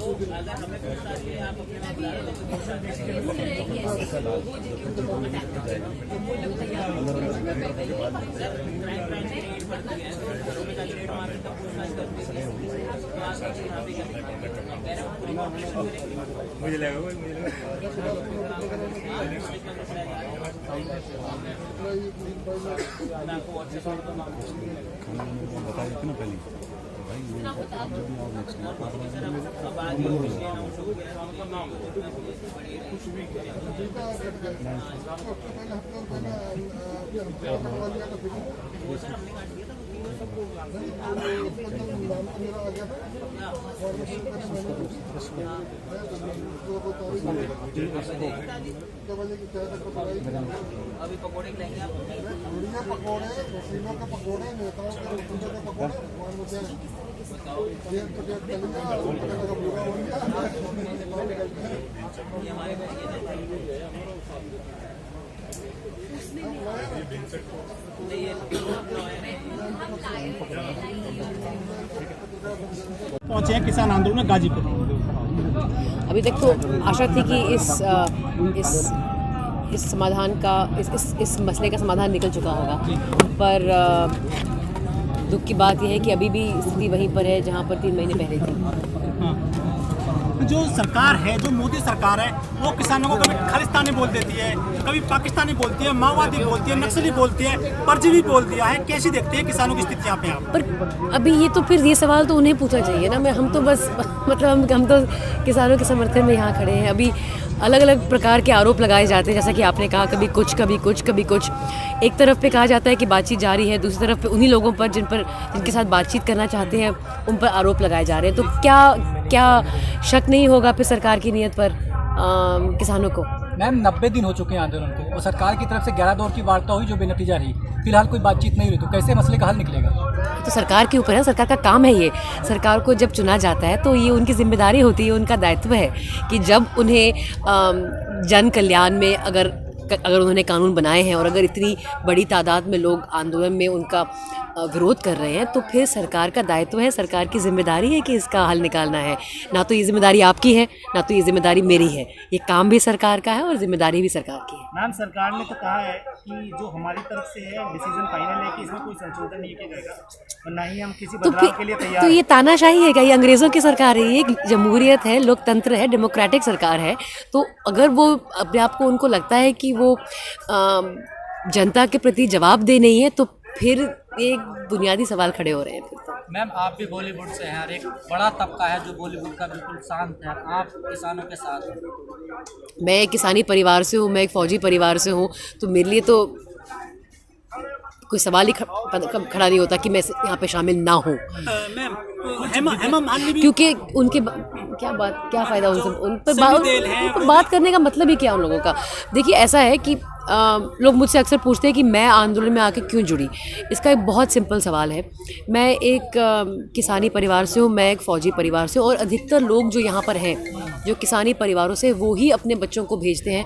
मुझे लगा बता देते ना पहले अभी पकौड़े खिलाएंगे आप? पकौड़े मशीनों के पकौड़े नेताओं के पकौड़े पहुंचे हैं किसान आंदोलन में गाजीपुर। अभी तक तो आशा थी कि इस समाधान का इस मसले का समाधान निकल चुका होगा, पर दुख की बात यह है कि अभी भी स्थिति वहीं पर है जहां पर 3 महीने पहले थी। जो सरकार है, जो मोदी सरकार है, वो किसानों को कभी खालिस्तानी बोल देती है, कभी पाकिस्तानी बोलती है, माओवादी बोलती है, नक्सली बोलती है, परजीवी बोल दिया है। कैसी देखते हैं किसानों की स्थिति यहाँ पे आप? पर अभी ये तो फिर ये सवाल तो उन्हें पूछना चाहिए ना। हम तो बस मतलब हम तो किसानों के समर्थन में यहाँ खड़े हैं। अभी अलग अलग प्रकार के आरोप लगाए जाते हैं, जैसा कि आपने कहा, कभी कुछ कभी कुछ कभी कुछ। एक तरफ पे कहा जाता है कि बातचीत जारी है, दूसरी तरफ पे उन्हीं लोगों पर जिनके साथ बातचीत करना चाहते हैं उन पर आरोप लगाए जा रहे हैं। तो क्या शक नहीं होगा फिर सरकार की नीयत पर किसानों को? मैम 90 दिन हो चुके हैं आंदोलन को और सरकार की तरफ से 11 दौर की वार्ता हुई जो बेनतीजा रही। फिलहाल कोई बातचीत नहीं हुई, तो कैसे मसले का हल निकलेगा? तो सरकार के ऊपर है, सरकार का काम है ये। सरकार को जब चुना जाता है तो ये उनकी जिम्मेदारी होती है, उनका दायित्व है कि जब उन्हें जन कल्याण में अगर उन्होंने कानून बनाए हैं और अगर इतनी बड़ी तादाद में लोग आंदोलन में उनका विरोध कर रहे हैं तो फिर सरकार का दायित्व है, सरकार की जिम्मेदारी है कि इसका हल निकालना है। ना तो ये जिम्मेदारी आपकी है, ना तो ये जिम्मेदारी मेरी है। ये काम भी सरकार का है और जिम्मेदारी भी सरकार की है। मैम, सरकार ने तो कहा है कि जो हमारी तरफ से है डिसीजन फाइनल है कि इसमें कोई संशोधन नहीं किया जाएगा और ना ही हम किसी बदलाव के लिए तैयार। तो ये तानाशाही है क्या? ये अंग्रेज़ों की सरकार है, ये जमहूरियत है, लोकतंत्र है, डेमोक्रेटिक सरकार है। तो अगर वो अपने आप को उनको लगता है कि वो जनता के प्रति जवाबदेह नहीं है तो फिर एक बुनियादी सवाल खड़े हो रहे हैं। मैम, आप भी बॉलीवुड से हैं और एक बड़ा तबका है जो बॉलीवुड का बिल्कुल शांत है, आप किसानों के साथ हैं। मैं एक किसानी परिवार से हूँ, मैं एक फौजी परिवार से हूँ, तो मेरे लिए तो कोई सवाल ही खड़ा नहीं होता कि मैं यहाँ पे शामिल ना हूँ। क्योंकि उनके क्या फ़ायदा उन पर बात करने का मतलब ही क्या उन लोगों का? देखिए, ऐसा है कि लोग मुझसे अक्सर पूछते हैं कि मैं आंदोलन में आके क्यों जुड़ी। इसका एक बहुत सिंपल सवाल है। मैं एक किसानी परिवार से हूँ, मैं एक फ़ौजी परिवार से हूँ और अधिकतर लोग जो यहाँ पर हैं जो किसानी परिवारों से, वो ही अपने बच्चों को भेजते हैं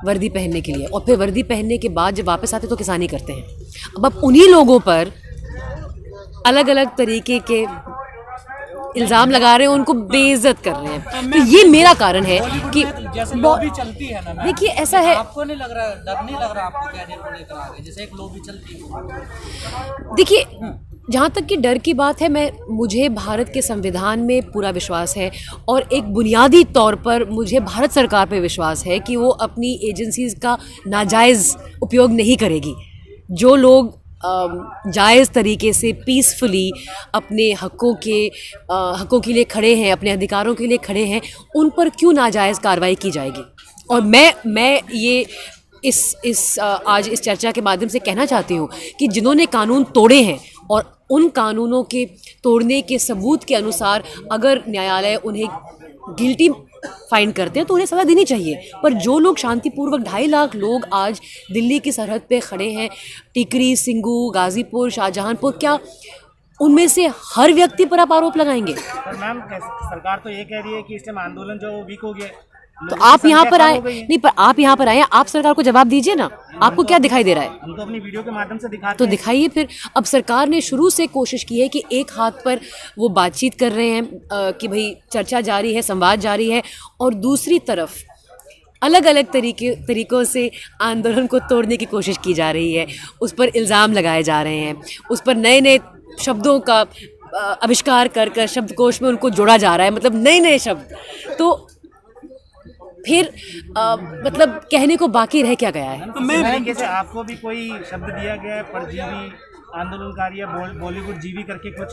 वर्दी पहनने के लिए और फिर वर्दी पहनने के बाद जब वापस आते तो किसानी करते हैं। अब आप उन्हीं लोगों पर अलग अलग तरीके के इल्ज़ाम लगा रहे हैं, उनको बेइज्जत कर रहे हैं। तो ये मेरा कारण है कि लॉबी चलती है ना। देखिए, ऐसा है, आपको नहीं लग रहा, डर नहीं लग रहा आपको कैरियर को लेकर आगे, जैसे एक लॉबी चलती है? देखिए, जहाँ तक कि डर की बात है, मुझे भारत के संविधान में पूरा विश्वास है और एक बुनियादी तौर पर मुझे भारत सरकार पे विश्वास है कि वो अपनी एजेंसीज़ का नाजायज़ उपयोग नहीं करेगी। जो लोग जायज़ तरीके से पीसफुली अपने हकों के लिए खड़े हैं, अपने अधिकारों के लिए खड़े हैं, उन पर क्यों नाजायज़ कार्रवाई की जाएगी? और मैं ये आज इस चर्चा के माध्यम से कहना चाहती हूँ कि जिन्होंने कानून तोड़े हैं और उन कानूनों के तोड़ने के सबूत के अनुसार अगर न्यायालय उन्हें गिल्टी फाइंड करते हैं तो उन्हें सज़ा देनी चाहिए। पर जो लोग शांतिपूर्वक 2.5 लाख लोग आज दिल्ली की सरहद पे खड़े हैं, टिकरी, सिंगू, गाज़ीपुर, शाहजहांपुर, क्या उनमें से हर व्यक्ति पर आप आरोप लगाएंगे? पर मैम, सरकार तो ये कह रही है कि इस टाइम आंदोलन जो वीक हो गया, तो आप यहाँ पर आए नहीं, पर आप यहाँ पर आए, आप सरकार को जवाब दीजिए ना, आपको क्या दिखाई दे रहा है? हम तो अपनी वीडियो के माध्यम से दिखाते तो दिखाइए फिर। अब सरकार ने शुरू से कोशिश की है कि एक हाथ पर वो बातचीत कर रहे हैं कि भाई चर्चा जारी है, संवाद जारी है, और दूसरी तरफ अलग अलग तरीकों से आंदोलन को तोड़ने की कोशिश की जा रही है, उस पर इल्ज़ाम लगाए जा रहे हैं, उस पर नए नए शब्दों का आविष्कार कर शब्दकोश में उनको जोड़ा जा रहा है, मतलब नए नए शब्द। तो फिर मतलब कहने को बाकी रह क्या गया है? इस तरीके से आपको भी कोई शब्द दिया गया है, परजीवी, आंदोलनकारी या बॉलीवुड जीवी करके कुछ?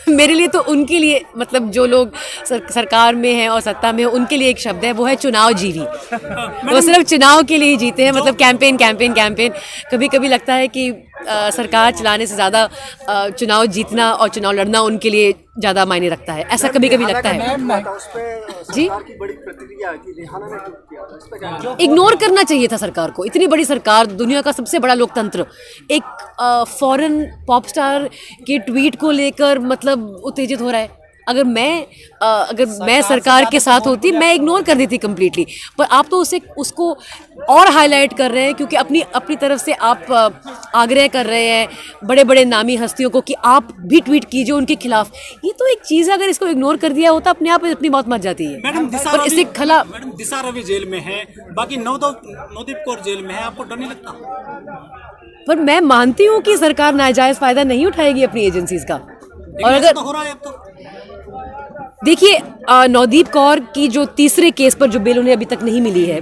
मेरे लिए तो उनके लिए, मतलब जो लोग सरकार में हैं और सत्ता में हैं, उनके लिए एक शब्द है, वो है चुनाव जीवी। वो सिर्फ चुनाव के लिए ही जीते हैं, मतलब कैंपेन। कभी कभी लगता है कि सरकार चलाने से ज़्यादा चुनाव जीतना और चुनाव लड़ना उनके लिए ज़्यादा मायने रखता है, ऐसा कभी कभी लगता है जी। इग्नोर करना चाहिए था सरकार को। इतनी बड़ी सरकार, दुनिया का सबसे बड़ा लोकतंत्र, एक फॉरेन पॉप स्टार के ट्वीट को लेकर मतलब उत्तेजित हो रहा है। अगर मैं सरकार के साथ होती, मैं इग्नोर कर देती कम्प्लीटली, पर आप तो उसको और हाईलाइट कर रहे हैं, क्योंकि अपनी तरफ से आप आग्रह कर रहे हैं बड़े बड़े नामी हस्तियों को कि आप भी ट्वीट कीजिए उनके खिलाफ। ये तो एक चीज़ है, अगर इसको इग्नोर कर दिया होता अपने आप अपनी मौत मच जाती है। मैडम दिशा रवि जेल में है, बाकी नवदीप कौर जेल में है, आपको डर नहीं लगता? पर मैं मानती हूँ कि सरकार नाजायज़ फ़ायदा नहीं उठाएगी अपनी एजेंसीज का। और अगर तो हो रहा है अब तो देखिए, नवदीप कौर की जो तीसरे केस पर जो बेल उन्हें अभी तक नहीं मिली है,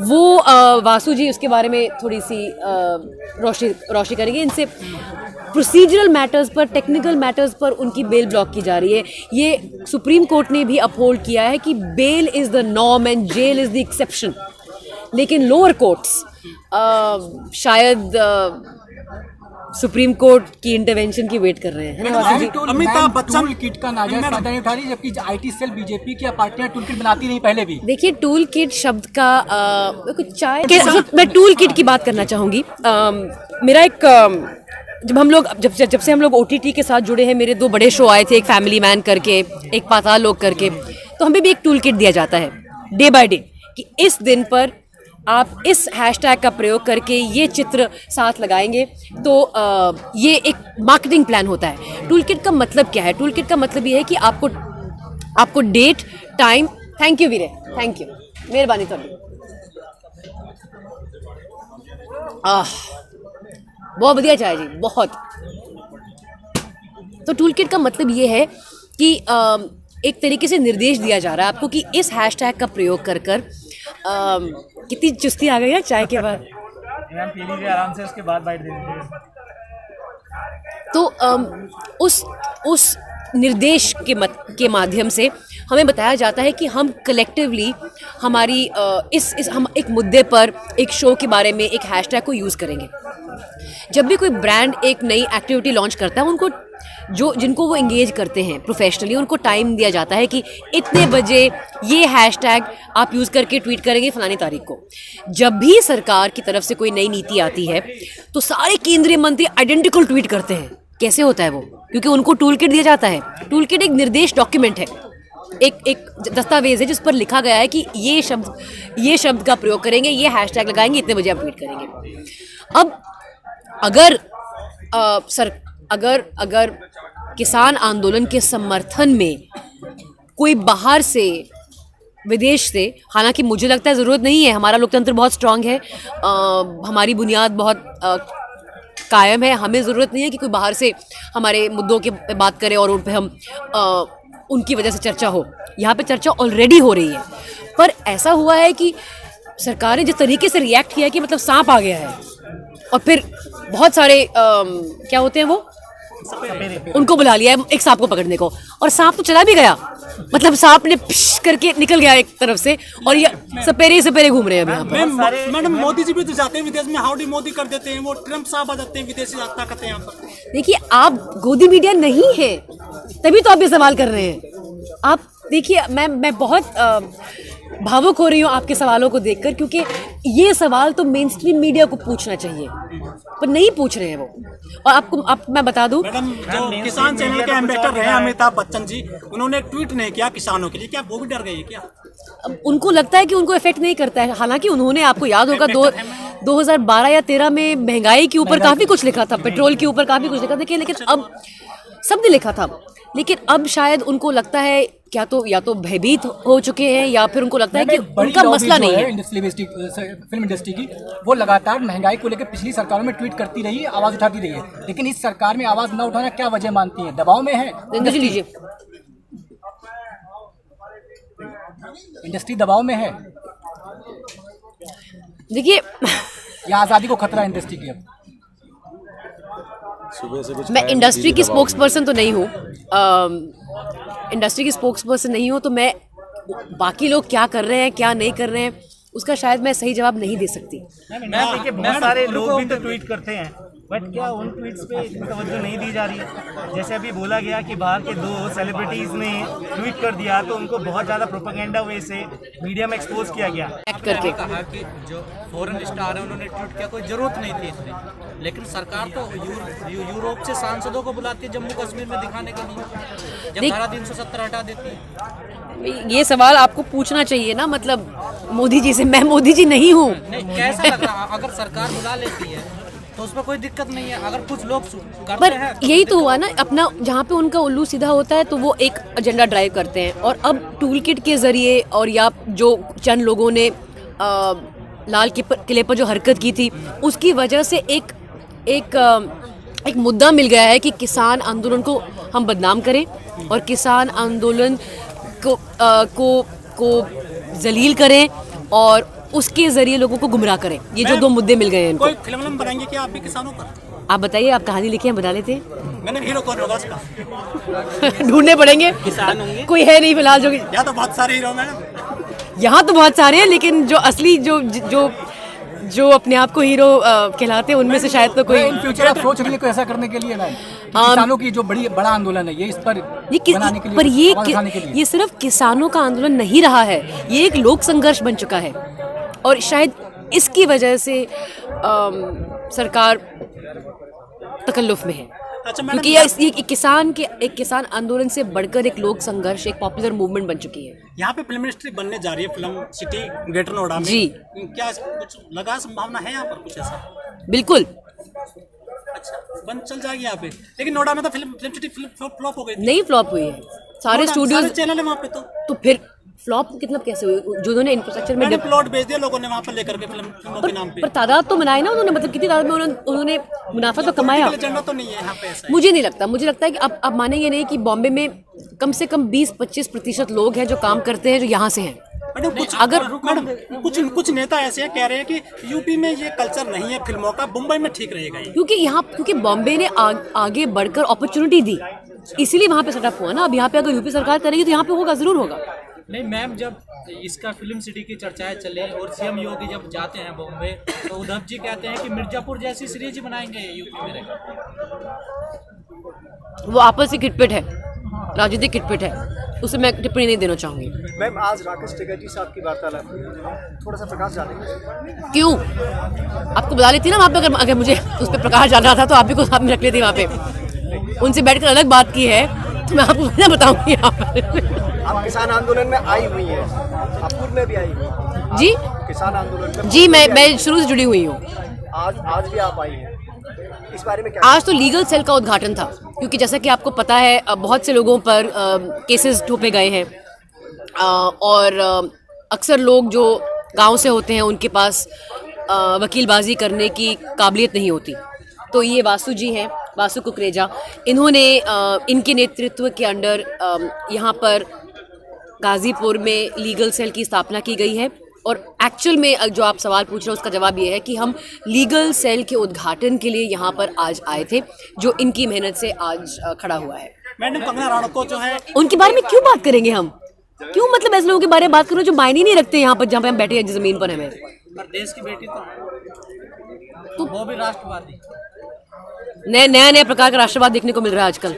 वो वासु जी उसके बारे में थोड़ी सी रोशनी करेंगे। इनसे प्रोसीजरल मैटर्स पर, टेक्निकल मैटर्स पर उनकी बेल ब्लॉक की जा रही है। ये सुप्रीम कोर्ट ने भी अपहोल्ड किया है कि bail is the norm and jail is the exception. लेकिन लोअर कोर्ट्स शायद सुप्रीम कोर्ट की इंटरवेंशन की वेट कर रहे हैं, है ना वासु जी? अमिताभ बच्चन किट का नाजायज फायदा नहीं उठा रही, जबकि आईटी सेल बीजेपी की पार्टियां टूल किट बनाती नहीं पहले भी। देखिए, टूल किट शब्द का मैं टूल किट की बात करना चाहूँगी। मेरा एक जब से हम लोग OTT के साथ जुड़े हैं, मेरे 2 बड़े शो आए थे, एक फैमिली मैन करके, एक पाताल लोक करके, तो हमें भी एक टूल किट दिया जाता है डे बाय डे कि इस दिन पर आप इस हैशटैग का प्रयोग करके ये चित्र साथ लगाएंगे तो ये एक मार्केटिंग प्लान होता है। टूल किट का मतलब क्या है? टूल किट का मतलब ये है कि आपको डेट, टाइम, थैंक यू वीरे, थैंक यू, मेहरबानी थोड़ी। बहुत बढ़िया चाय जी, बहुत। तो टूल किट का मतलब ये है कि एक तरीके से निर्देश दिया जा रहा है आपको कि इस हैशटैग का प्रयोग कर कितनी चुस्ती आ गई है चाय के बाद। पी लीजिए आराम से, उसके बाद बाइट दे दीजिए। तो उस निर्देश के माध्यम से हमें बताया जाता है कि हम कलेक्टिवली हमारी हम एक मुद्दे पर, एक शो के बारे में एक हैशटैग को यूज़ करेंगे। जब भी कोई ब्रांड एक नई एक्टिविटी लॉन्च करता है, उनको जिनको वो इंगेज करते हैं प्रोफेशनली, उनको टाइम दिया जाता है कि इतने बजे ये हैशटैग आप यूज़ करके ट्वीट करेंगे फलानी तारीख को। जब भी सरकार की तरफ से कोई नई नीति आती है तो सारे केंद्रीय मंत्री आइडेंटिकल ट्वीट करते हैं। कैसे होता है वो? क्योंकि उनको टूल किट दिया जाता है। टूल किट एक निर्देश डॉक्यूमेंट है, एक दस्तावेज है जिस पर लिखा गया है कि ये शब्द का प्रयोग करेंगे, ये हैशटैग लगाएंगे, इतने बजे आप ट्वीट करेंगे। अब अगर किसान आंदोलन के समर्थन में कोई बाहर से, विदेश से, हालांकि मुझे लगता है ज़रूरत नहीं है, हमारा लोकतंत्र बहुत स्ट्रांग है, हमारी बुनियाद बहुत कायम है, हमें ज़रूरत नहीं है कि कोई बाहर से हमारे मुद्दों की बात करे और उन पे हम उनकी वजह से चर्चा हो। यहाँ पे चर्चा ऑलरेडी हो रही है, पर ऐसा हुआ है कि सरकार ने जिस तरीके से रिएक्ट किया है कि मतलब सांप आ गया है, और फिर बहुत सारे क्या होते हैं वो, उनको बुला लिया है एक सांप को पकड़ने को, और सांप तो चला भी गया, मतलब सांप ने पिश करके निकल गया एक तरफ से, और ये सपेरे घूम रहे हैं अभी यहाँ पर। मैडम, मोदी जी भी तो जाते हैं विदेश में, हाउडी मोदी कर देते हैं, वो ट्रम्प साहब आ जाते हैं, विदेशी ताकतें यहाँ पर। देखिए, आप गोदी मीडिया नहीं है, तभी तो आप ये सवाल कर रहे हैं। आप देखिए, मैं बहुत भावुक हो रही हूँ आपके सवालों को देखकर, क्योंकि ये सवाल तो मेन स्ट्रीम मीडिया को पूछना चाहिए, पर नहीं पूछ रहे हैं वो। और आपको मैं बता दूं, मैडम, जो किसान चैनल के एम्बेसडर रहे अमिताभ बच्चन जी, उन्होंने ट्वीट नहीं किया किसानों के लिए, क्या वो भी डर गए क्या? उनको लगता है कि उनको इफेक्ट नहीं करता है, हालांकि उन्होंने, आपको याद होगा 2012 या 13 में महंगाई के ऊपर काफ़ी कुछ लिखा था, पेट्रोल के ऊपर काफ़ी कुछ लिखा था, लेकिन अब सबने लिखा था, लेकिन अब शायद उनको लगता है क्या तो या तो भयभीत हो चुके हैं या फिर उनको लगता है कि उनका मसला नहीं है। फिल्म इंडस्ट्री की वो लगातार महंगाई को लेकर पिछली सरकारों में ट्वीट करती रही, आवाज उठाती रही है, लेकिन इस सरकार में आवाज न उठाना क्या वजह मानती है? दबाव में है इंडस्ट्री दबाव में है। देखिए, या आज़ादी को खतरा है इंडस्ट्री की? अब मैं इंडस्ट्री की स्पोक्स पर्सन तो नहीं हूँ, इंडस्ट्री की स्पोक्स पर्सन नहीं हूँ, तो मैं बाकी लोग क्या कर रहे हैं क्या नहीं कर रहे हैं उसका शायद मैं सही जवाब नहीं दे सकती। मैं देखिए बहुत सारे लोग भी तो ट्वीट करते हैं, बट क्या उन ट्वीट्स पे इतनी तवज्जो नहीं दी जा रही है? जैसे अभी बोला गया कि बाहर के 2 सेलिब्रिटीज़ ने ट्वीट कर दिया तो उनको बहुत ज़्यादा प्रोपेगेंडा वे से मीडिया में एक्सपोज किया गया। करके कहा कि जो फॉरेन स्टार है उन्होंने ट्वीट किया, कोई जरूरत नहीं थी इसमें, लेकिन सरकार तो यूरोप से सांसदों को बुलाती है जम्मू कश्मीर में दिखाने के लिए, जब धारा 370 हटा देती है। ये सवाल आपको पूछना चाहिए ना, मतलब मोदी जी से। मैं मोदी जी नहीं हूँ। नहीं, कैसा लग रहा है? अगर सरकार बुला लेती है तो उसमें कोई दिक्कत नहीं है, अगर कुछ लोग करते पर हैं। यही तो हुआ ना, अपना जहाँ पे उनका उल्लू सीधा होता है तो वो एक एजेंडा ड्राइव करते हैं, और अब टूल किट के जरिए और या जो चंद लोगों ने लाल किले पर जो हरकत की थी उसकी वजह से एक मुद्दा मिल गया है कि किसान आंदोलन को हम बदनाम करें और किसान आंदोलन को जलील करें और उसके जरिए लोगों को गुमराह करें। ये जो 2 मुद्दे मिल गए हैं इनको। कोई फिल्म बनाएंगे क्या आप भी किसानों पर? आप बताइए, आप कहानी लिखे हैं, बना लेते हैं। मैंने हीरो कौन होगा उसका? ढूंढने पड़ेंगे, किसान होंगे, कोई है नहीं फिलहाल जो। यहाँ तो बहुत सारे हीरो मैडम, यहाँ तो बहुत सारे हैं, लेकिन जो असली जो अपने आप को हीरो कहलाते हैं उनमें से शायद तो कोई। इन फ्यूचर आप सोच रही है कोई ऐसा करने के लिए? नहीं, किसानों की जो बड़ा आंदोलन है ये इस पर बनाने के लिए, पर आवाज उठाने के लिए। ये सिर्फ किसानों का आंदोलन नहीं रहा है, ये एक लोक संघर्ष बन चुका है, और शायद इसकी वजह से सरकार तकल्लुफ में है। अच्छा क्योंकि ये एक किसान आंदोलन से बढ़कर एक लोक संघर्ष, एक पॉपुलर मूवमेंट बन चुकी है। यहाँ पे फिल्म इंडस्ट्री बनने जा रही है, फिल्म सिटी ग्रेटर नोएडा में। जी, क्या कुछ लगा संभावना है यहाँ पर कुछ ऐसा? बिल्कुल। अच्छा, बन चल जाएगी यहाँ पे, लेकिन नोएडा में तो फिल्म सिटी फ्लॉप हो गई थी। नहीं फ्लॉप हुई है, सारे स्टूडियोज चैनल है वहाँ पे तो फिर फ्लॉप मतलब कैसे हुई? जो उन्होंने इंफ्रास्ट्रक्चर में प्लॉट बेच दिया लोगों ने वहाँ पर लेकर के फिल्मों के नाम पे। पर तादाद तो बनाई ना उन्होंने, मतलब कितनी तादाद में उन्होंने मुनाफा तो कमाया। एजेंडा तो नहीं है यहाँ पे ऐसा। मुझे नहीं लगता, मुझे लगता है कि अब मानेंगे नहीं कि बॉम्बे में कम से कम 20-25% लोग हैं जो काम करते हैं जो यहाँ से हैं। मैडम कुछ नेता ऐसे कह रहे हैं कि यूपी में ये कल्चर नहीं है फिल्मों का, मुंबई में ठीक रहेगा ये। क्योंकि बॉम्बे ने आगे बढ़कर अपॉर्चुनिटी दी, इसीलिए वहाँ पे सेटअप हुआ ना। अब यहाँ पे अगर यूपी सरकार करेगी तो यहाँ पे होगा, जरूर होगा। नहीं मैम, जब इसका फिल्म सिटी की चर्चाएं चले और सीएम योगी जब जाते हैं बॉम्बे तो उद्धव जी कहते हैं कि मिर्जापुर जैसी सीरीज बनाएंगे यूपी में। वो आपस की खिटपिट है, राजनीतिक खिटपिट है, उसे मैं टिप्पणी नहीं देना चाहूंगी। मैम, आज राकेश टिकैत साहब की वार्तालाप थोड़ा सा प्रकाश डालेंगे? क्यों? आपको बुला लेती ना वहाँ पे, अगर मुझे उस पर प्रकाश डालना था तो आप भी को साथ में रख लेती वहाँ पे। उनसे बैठकर अलग बात की है तो मैं आपको ना बताऊंगी। यहाँ पर आप किसान आंदोलन में आई हुई हैं, आप पूर्व में भी आई हुई जी, किसान आंदोलन में? जी, मैं शुरू से जुड़ी हुई हूँ। आज भी आप आई हैं, इस बारे में क्या? आज तो लीगल सेल का उद्घाटन था, क्योंकि जैसा कि आपको पता है बहुत से लोगों पर केसेस ठोपे गए हैं, और अक्सर लोग जो गांव से होते हैं उनके पास वकीलबाजी करने की काबिलियत नहीं होती। तो ये वासु जी हैं, वासु कुकरेजा, इन्होंने इनके नेतृत्व के अंडर यहाँ पर गाज़ीपुर में लीगल सेल की स्थापना की गई है। और एक्चुअल में जो आप सवाल पूछ रहे हो उसका जवाब ये है कि हम लीगल सेल के उद्घाटन के लिए यहाँ पर आज आए थे, जो इनकी मेहनत से आज खड़ा हुआ है। मैडम, कंगना राणौत को जो है, उनके बारे में क्यों बात करेंगे हम? क्यों, मतलब ऐसे लोगों के बारे में बात करो जो मायने नहीं रखते यहाँ पर, जहाँ पे हम बैठे हैं ज़मीन पर। हमें पर देश की बेटी तो वो भी राष्ट्रवादी, नए प्रकार का राष्ट्रवाद देखने को मिल रहा है आजकल।